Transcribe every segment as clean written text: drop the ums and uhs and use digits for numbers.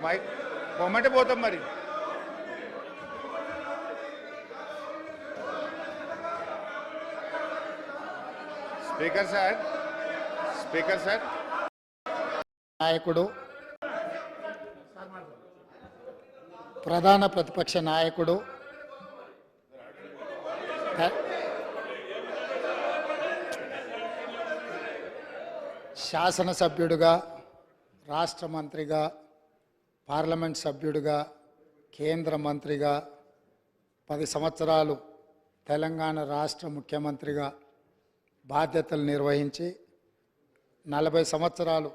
Mic పొమ్మంటే పోతాం మరి. Speaker sir, speaker sir. నాయకుడు, ప్రధాన ప్రతిపక్ష నాయకుడు, శాసనసభ్యుడిగా, రాష్ట్ర మంత్రిగా, పార్లమెంట్ సభ్యుడిగా, కేంద్ర మంత్రిగా, 10 సంవత్సరాలు తెలంగాణ రాష్ట్ర ముఖ్యమంత్రిగా బాధ్యతలు నిర్వహించి 40 సంవత్సరాలు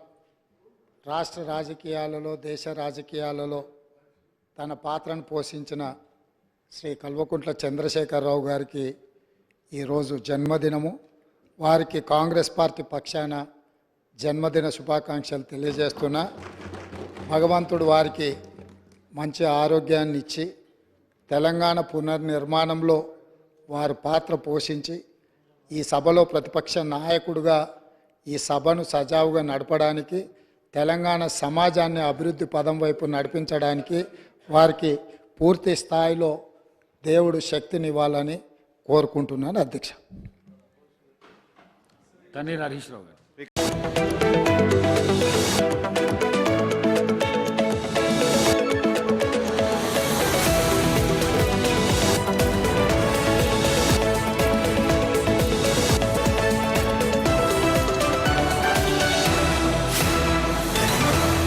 రాష్ట్ర రాజకీయాలలో, దేశ రాజకీయాలలో తన పాత్రను పోషించిన శ్రీ కల్వకుంట్ల చంద్రశేఖరరావు గారికి ఈరోజు జన్మదినము. వారికి కాంగ్రెస్ పార్టీ పక్షాన జన్మదిన శుభాకాంక్షలు తెలియజేస్తున్నా. భగవంతుడు వారికి మంచి ఆరోగ్యాన్ని ఇచ్చి తెలంగాణ పునర్నిర్మాణంలో వారు పాత్ర పోషించి ఈ సభలో ప్రతిపక్ష నాయకుడిగా ఈ సభను సజావుగా నడపడానికి, తెలంగాణ సమాజాన్ని అభివృద్ధి పదం వైపు నడిపించడానికి వారికి పూర్తి స్థాయిలో దేవుడు శక్తినివ్వాలని కోరుకుంటున్నాను. అధ్యక్ష. తన్నీర్ హరీష్ రావు.